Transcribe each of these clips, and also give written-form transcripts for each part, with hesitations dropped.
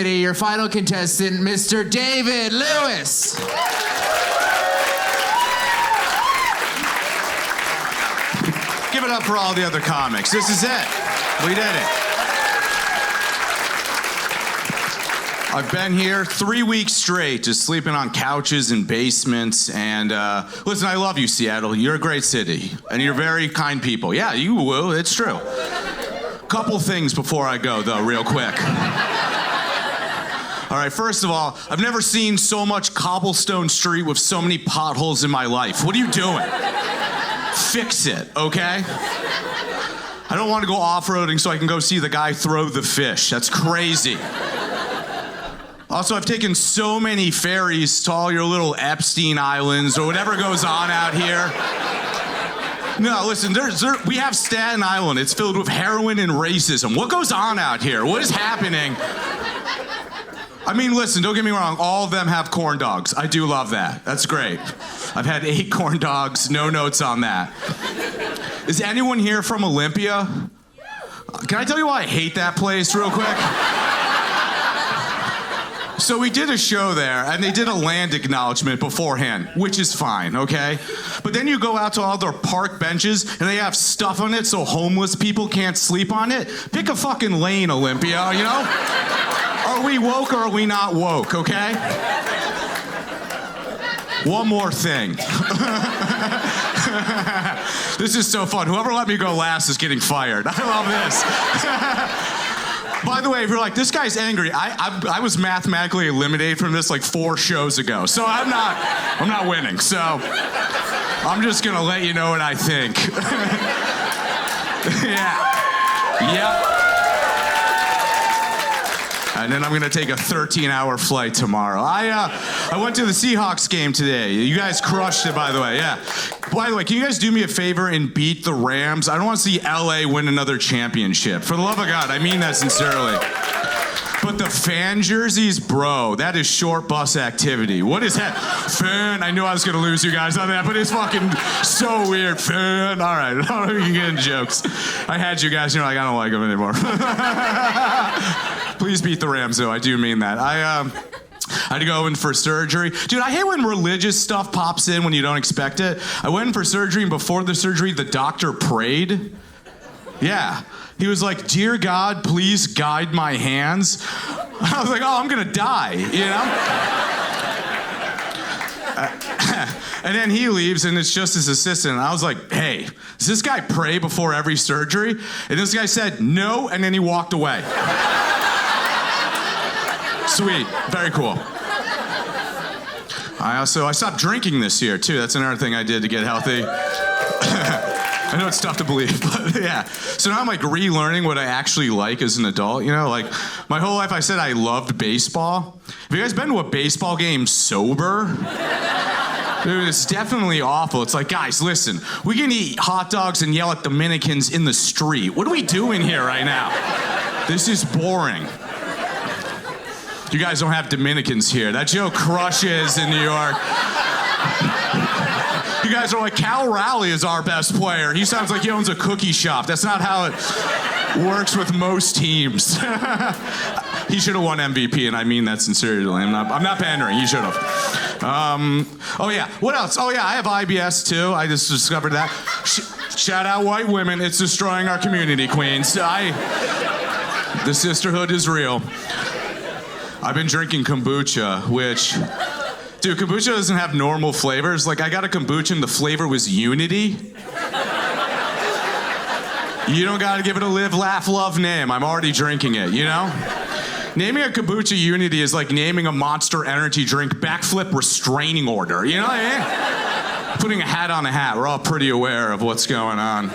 Your final contestant, Mr. David Lewis. Give it up for all the other comics. This is it. We did it. I've been here 3 weeks straight, just sleeping on couches and basements. And listen, I love you, Seattle. You're a great city, and you're very kind people. Yeah, you will. It's true. Couple things before I go, though, real quick. All right, first of all, I've never seen so much cobblestone street with so many potholes in my life. What are you doing? Fix it, okay? I don't want to go off-roading so I can go see the guy throw the fish. That's crazy. Also, I've taken so many ferries to all your little Epstein Islands or whatever goes on out here. No, listen, we have Staten Island. It's filled with heroin and racism. What goes on out here? What is happening? I mean, listen, don't get me wrong. All of them have corn dogs. I do love that. That's great. I've had 8 corn dogs. No notes on that. Is anyone here from Olympia? Can I tell you why I hate that place real quick? So we did a show there, and they did a land acknowledgement beforehand, which is fine, okay? But then you go out to all their park benches, and they have stuff on it so homeless people can't sleep on it. Pick a fucking lane, Olympia, you know? Are we woke or are we not woke, okay? One more thing. This is so fun. Whoever let me go last is getting fired. I love this. By the way, if you're like, this guy's angry, I was mathematically eliminated from this like 4 shows ago. So I'm not winning. So I'm just gonna let you know what I think. Yeah. Yep. And then I'm gonna take a 13-hour flight tomorrow. I went to the Seahawks game today. You guys crushed it, by the way, yeah. By the way, can you guys do me a favor and beat the Rams? I don't want to see LA win another championship. For the love of God, I mean that sincerely. But the fan jerseys, bro, that is short bus activity. What is that? Fan, I knew I was gonna lose you guys on that, but it's fucking so weird. Fan, all right, I don't know if you can get jokes. I had you guys, you're like, I don't like them anymore. Please beat the Rams, though. I do mean that. I had to go in for surgery. Dude, I hate when religious stuff pops in when you don't expect it. I went in for surgery, and before the surgery, the doctor prayed. Yeah. He was like, "Dear God, please guide my hands." I was like, oh, I'm going to die, you know? And then he leaves, and it's just his assistant. And I was like, hey, does this guy pray before every surgery? And this guy said, no, and then he walked away. Sweet, very cool. I stopped drinking this year, too. That's another thing I did to get healthy. I know it's tough to believe, but yeah. So now I'm like relearning what I actually like as an adult, you know? Like, my whole life I said I loved baseball. Have you guys been to a baseball game sober? Dude, it's definitely awful. It's like, guys, listen, we can eat hot dogs and yell at Dominicans in the street. What are we doing here right now? This is boring. You guys don't have Dominicans here. That joke crushes in New York. You guys are like, Cal Raleigh is our best player. He sounds like he owns a cookie shop. That's not how it works with most teams. He should have won MVP, and I mean that sincerely. I'm not pandering. He should have. Oh, yeah. What else? Oh, yeah, I have IBS, too. I just discovered that. Shout out white women. It's destroying our community, queens. The sisterhood is real. I've been drinking kombucha, which... Dude, kombucha doesn't have normal flavors. Like, I got a kombucha and the flavor was Unity. You don't gotta give it a live, laugh, love name. I'm already drinking it, you know? Naming a kombucha Unity is like naming a Monster Energy drink backflip restraining order, you know what I mean? Putting a hat on a hat. We're all pretty aware of what's going on.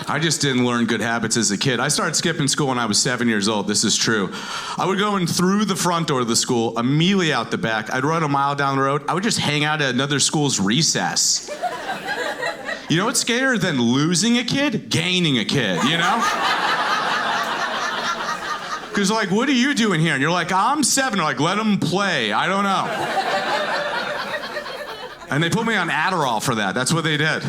I just didn't learn good habits as a kid. I started skipping school when I was 7 years old. This is true. I would go in through the front door of the school, immediately out the back. I'd run a mile down the road. I would just hang out at another school's recess. You know what's scarier than losing a kid? Gaining a kid, you know? Because like, what are you doing here? And you're like, I'm 7. They're like, let him play. I don't know. And they put me on Adderall for that. That's what they did.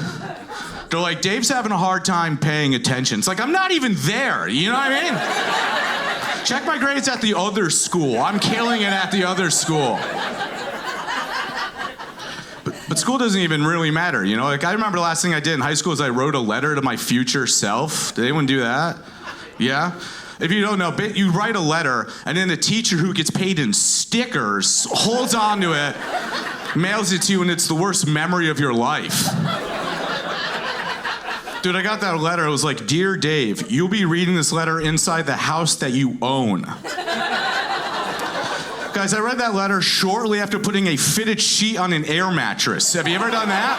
They're like, Dave's having a hard time paying attention. It's like, I'm not even there. You know what I mean? Check my grades at the other school. I'm killing it at the other school. But school doesn't even really matter, you know? Like, I remember the last thing I did in high school is I wrote a letter to my future self. Did anyone do that? Yeah? If you don't know, you write a letter, and then the teacher who gets paid in stickers holds on to it, mails it to you, and it's the worst memory of your life. Dude, I got that letter. It was like, "Dear Dave, you'll be reading this letter inside the house that you own." Guys, I read that letter shortly after putting a fitted sheet on an air mattress. Have you ever done that?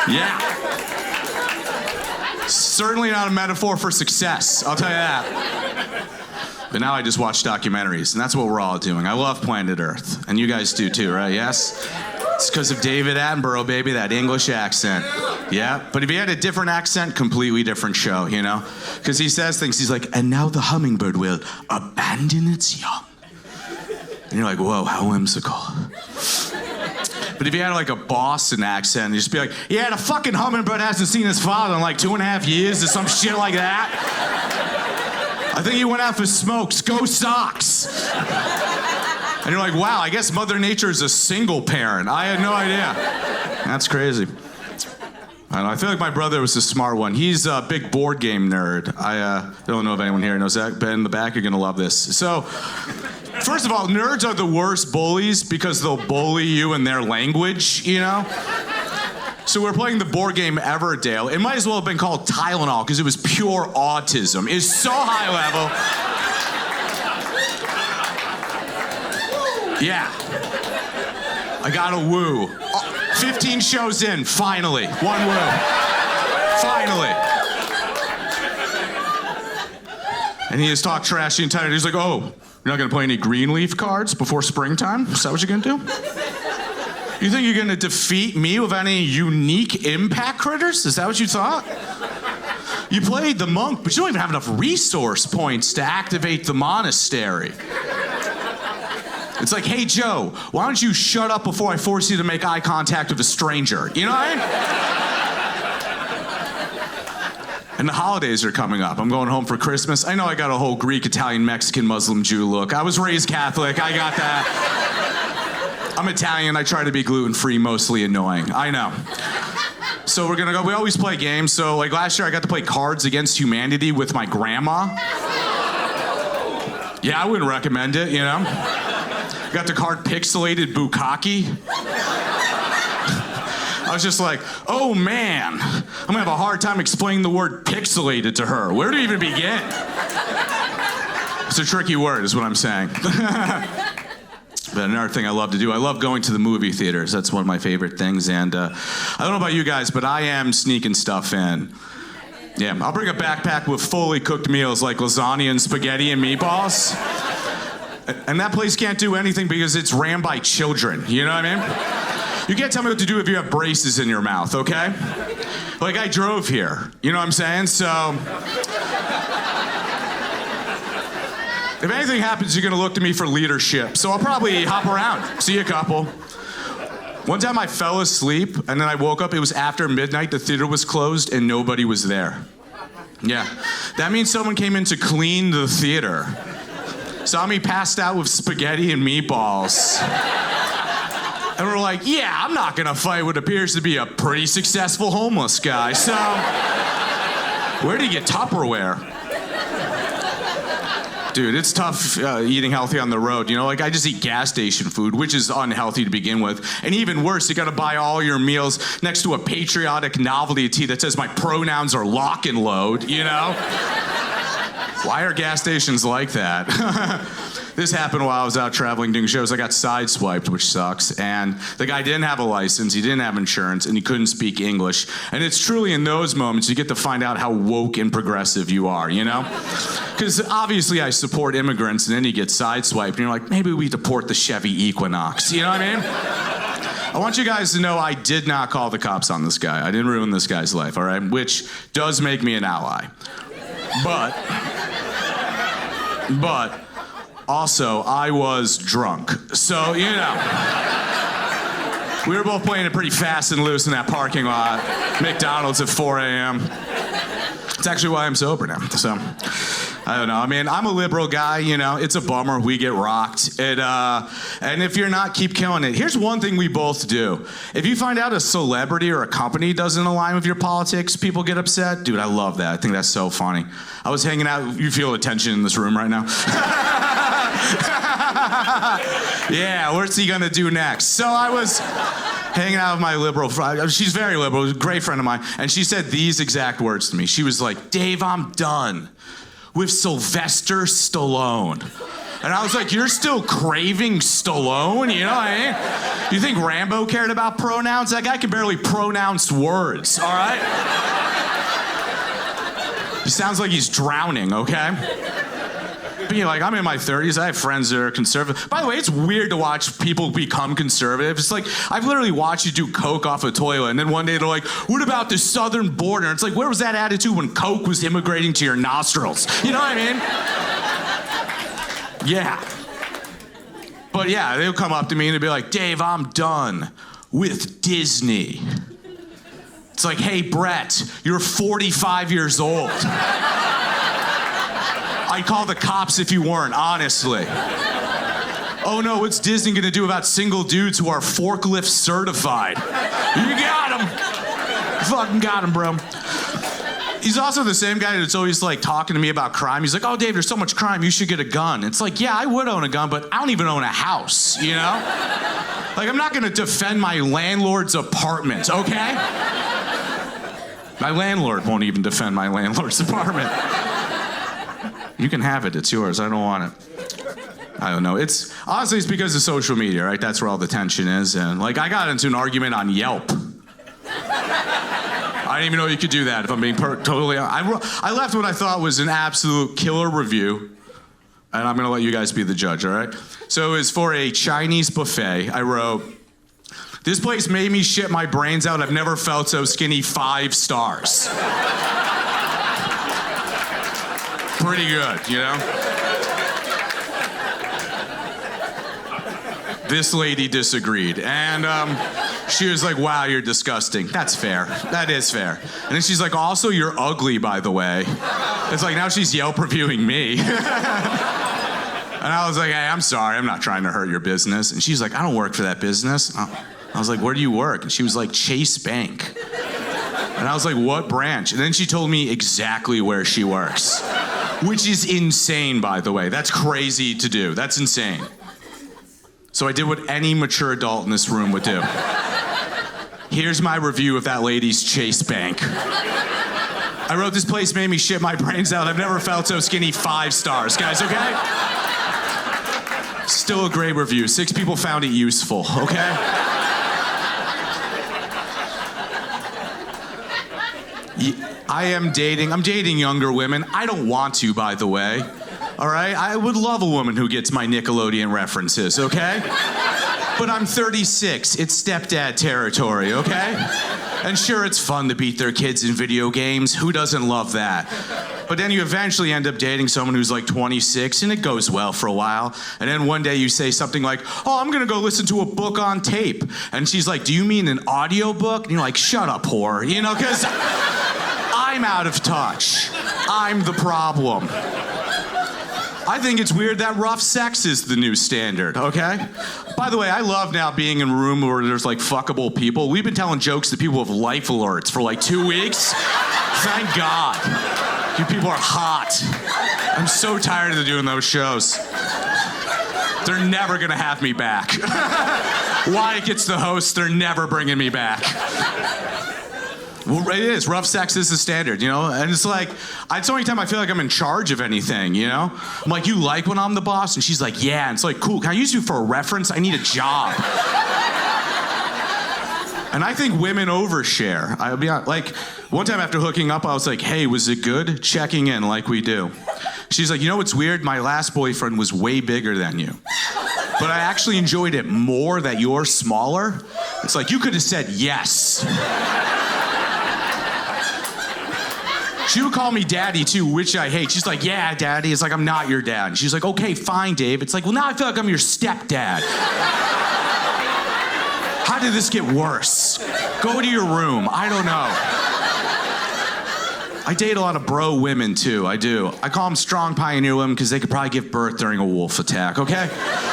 Yeah. Certainly not a metaphor for success, I'll tell you that. But now I just watch documentaries, and that's what we're all doing. I love Planet Earth, and you guys do too, right? Yes? It's because of David Attenborough, baby, that English accent. Yeah, but if he had a different accent, completely different show, you know? Because he says things, he's like, "And now the hummingbird will abandon its young." And you're like, whoa, how whimsical. But if he had like a Boston accent, he'd just be like, "Yeah, the fucking hummingbird hasn't seen his father in like 2.5 years," or some shit like that. "I think he went out for smokes. Go Sox." And you're like, wow, I guess Mother Nature is a single parent. I had no idea. That's crazy. I don't know, I feel like my brother was the smart one. He's a big board game nerd. I don't know if anyone here knows that, but in the back, you're gonna love this. So, first of all, nerds are the worst bullies because they'll bully you in their language, you know? So we're playing the board game Everdale. It might as well have been called Tylenol because it was pure autism. It's so high level. Yeah. I got a woo. 15 shows in, finally. One woo. Finally. And he has talked trash the entire day. He's like, "Oh, you're not gonna play any Greenleaf cards before springtime? Is that what you're gonna do? You think you're gonna defeat me with any unique impact critters? Is that what you thought? You played the monk, but you don't even have enough resource points to activate the monastery." It's like, "Hey, Joe, why don't you shut up before I force you to make eye contact with a stranger?" You know what I mean? And the holidays are coming up. I'm going home for Christmas. I know I got a whole Greek, Italian, Mexican, Muslim, Jew look. I was raised Catholic. I got that. I'm Italian. I try to be gluten-free, mostly annoying. I know. So we're gonna go. We always play games. So like last year, I got to play Cards Against Humanity with my grandma. Yeah, I wouldn't recommend it, you know? Got the card Pixelated Bukkake. I was just like, oh man, I'm gonna have a hard time explaining the word pixelated to her. Where to even begin? It's a tricky word, is what I'm saying. But another thing I love to do, I love going to the movie theaters. That's one of my favorite things. And I don't know about you guys, but I am sneaking stuff in. Yeah, I'll bring a backpack with fully cooked meals like lasagna and spaghetti and meatballs. And that place can't do anything because it's ran by children. You know what I mean? You can't tell me what to do if you have braces in your mouth, okay? Like, I drove here. You know what I'm saying? So, if anything happens, you're gonna look to me for leadership. So I'll probably hop around, see a couple. One time I fell asleep, and then I woke up. It was after midnight. The theater was closed, and nobody was there. Yeah. That means someone came in to clean the theater. Saw me passed out with spaghetti and meatballs. And we're like, yeah, I'm not gonna fight what appears to be a pretty successful homeless guy. So, where do you get Tupperware? Dude, it's tough eating healthy on the road. You know, like I just eat gas station food, which is unhealthy to begin with. And even worse, you gotta buy all your meals next to a patriotic novelty tee that says my pronouns are lock and load, you know? Why are gas stations like that? This happened while I was out traveling doing shows. I got sideswiped, which sucks. And the guy didn't have a license, he didn't have insurance, and he couldn't speak English. And it's truly in those moments you get to find out how woke and progressive you are, you know? Because obviously I support immigrants, and then you get sideswiped, and you're like, maybe we deport the Chevy Equinox. You know what I mean? I want you guys to know I did not call the cops on this guy. I didn't ruin this guy's life, all right? Which does make me an ally. But also, I was drunk. So, you know, we were both playing it pretty fast and loose in that parking lot. McDonald's at 4 a.m. It's actually why I'm sober now. So, I don't know. I mean, I'm a liberal guy, you know. It's a bummer. We get rocked. And if you're not, keep killing it. Here's one thing we both do. If you find out a celebrity or a company doesn't align with your politics, people get upset. Dude, I love that. I think that's so funny. I was hanging out. You feel the tension in this room right now? Yeah, what's he gonna do next? So I was hanging out with my liberal friend. She's very liberal, a great friend of mine. And she said these exact words to me. She was like, Dave, I'm done with Sylvester Stallone. And I was like, you're still craving Stallone? You know what I mean? You think Rambo cared about pronouns? That guy can barely pronounce words, all right? He sounds like he's drowning, okay? Being like, I'm in my 30s, I have friends that are conservative. By the way, it's weird to watch people become conservative. It's like, I've literally watched you do coke off a toilet, and then one day they're like, what about the southern border? It's like, where was that attitude when coke was immigrating to your nostrils? You know what I mean? Yeah. But yeah, they'll come up to me and they'll be like, Dave, I'm done with Disney. It's like, hey, Brett, you're 45 years old. I'd call the cops if you weren't, honestly. Oh no, what's Disney gonna do about single dudes who are forklift certified? You got him. You fucking got him, bro. He's also the same guy that's always like talking to me about crime. He's like, oh Dave, there's so much crime, you should get a gun. It's like, yeah, I would own a gun, but I don't even own a house, you know? Like, I'm not gonna defend my landlord's apartment, okay? My landlord won't even defend my landlord's apartment. You can have it, it's yours, I don't want it. I don't know, honestly, it's because of social media, right? That's where all the tension is. And like, I got into an argument on Yelp. I didn't even know you could do that, if I'm being totally honest. I left what I thought was an absolute killer review, and I'm gonna let you guys be the judge, all right? So it was for a Chinese buffet. I wrote, this place made me shit my brains out. I've never felt so skinny, 5 stars. Pretty good, you know? This lady disagreed, and she was like, wow, you're disgusting. That's fair. That is fair. And then she's like, also, you're ugly, by the way. It's like, now she's Yelp reviewing me. And I was like, hey, I'm sorry. I'm not trying to hurt your business. And she's like, I don't work for that business. I was like, where do you work? And she was like, Chase Bank. And I was like, what branch? And then she told me exactly where she works. Which is insane, by the way. That's crazy to do. That's insane. So I did what any mature adult in this room would do. Here's my review of that lady's Chase Bank. I wrote, this place made me shit my brains out. I've never felt so skinny, 5 stars, guys, okay? Still a great review. 6 people found it useful, okay? I'm dating younger women. I don't want to, by the way. All right? I would love a woman who gets my Nickelodeon references, okay? But I'm 36. It's stepdad territory, okay? And sure, it's fun to beat their kids in video games. Who doesn't love that? But then you eventually end up dating someone who's like 26, and it goes well for a while. And then one day you say something like, oh, I'm gonna go listen to a book on tape. And she's like, do you mean an audio book? And you're like, shut up, whore. You know, because I'm out of touch. I'm the problem. I think it's weird that rough sex is the new standard, okay? By the way, I love now being in a room where there's like fuckable people. We've been telling jokes to people with life alerts for like 2 weeks. Thank God. You people are hot. I'm so tired of doing those shows. They're never gonna have me back. Wyatt gets the host, they're never bringing me back. Well, it is. Rough sex is the standard, you know? And it's like, it's the only time I feel like I'm in charge of anything, you know? I'm like, you like when I'm the boss? And she's like, yeah. And it's like, cool, can I use you for a reference? I need a job. And I think women overshare. I'll be honest, like, one time after hooking up, I was like, hey, was it good? Checking in like we do. She's like, you know what's weird? My last boyfriend was way bigger than you. But I actually enjoyed it more that you're smaller. It's like, you could have said yes. She would call me daddy too, which I hate. She's like, yeah, daddy. It's like, I'm not your dad. And she's like, okay, fine, Dave. It's like, well, now I feel like I'm your stepdad. How did this get worse? Go to your room. I don't know. I date a lot of bro women too, I do. I call them strong pioneer women because they could probably give birth during a wolf attack, okay?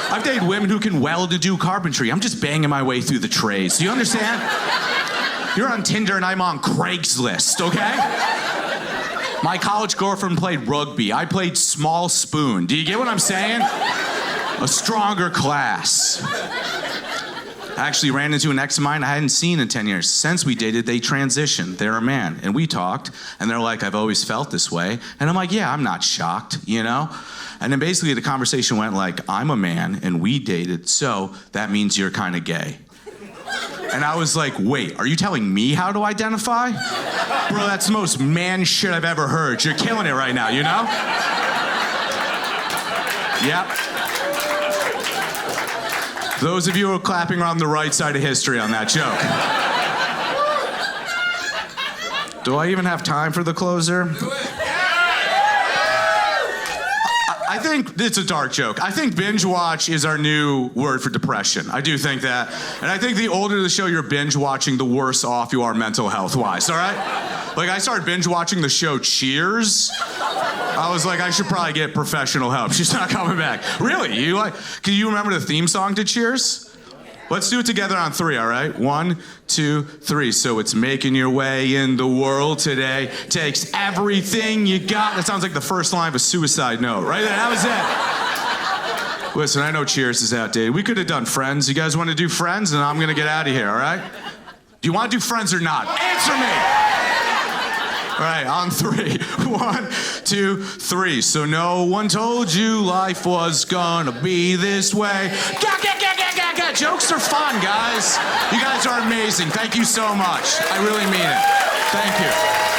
I've dated women who can weld and do carpentry. I'm just banging my way through the trades. Do you understand? You're on Tinder and I'm on Craigslist, okay? My college girlfriend played rugby. I played small spoon. Do you get what I'm saying? A stronger class. I actually ran into an ex of mine I hadn't seen in 10 years. Since we dated, they transitioned. They're a man. And we talked, and they're like, I've always felt this way. And I'm like, yeah, I'm not shocked, you know? And then basically the conversation went like, I'm a man, and we dated, so that means you're kind of gay. And I was like, wait, are you telling me how to identify? Bro, that's the most man shit I've ever heard. You're killing it right now, you know? Yep. Those of you who are clapping are on the right side of history on that joke. Do I even have time for the closer? I think it's a dark joke. I think binge watch is our new word for depression. I do think that. And I think the older the show you're binge watching, the worse off you are mental health wise, all right? Like I started binge watching the show Cheers. I was like, I should probably get professional help. She's not coming back. Really? Can you remember the theme song to Cheers? Let's do it together on 3, all right? 1, 2, 3. So it's making your way in the world today. Takes everything you got. That sounds like the first line of a Suicide Note, right there. That was it. Listen, I know Cheers is outdated. We could have done Friends. You guys want to do Friends? And I'm going to get out of here, all right? Do you want to do Friends or not? Answer me! All right, on 3. 1, 2, 3. So no one told you life was gonna be this way. Jokes are fun, guys. You guys are amazing. Thank you so much. I really mean it. Thank you.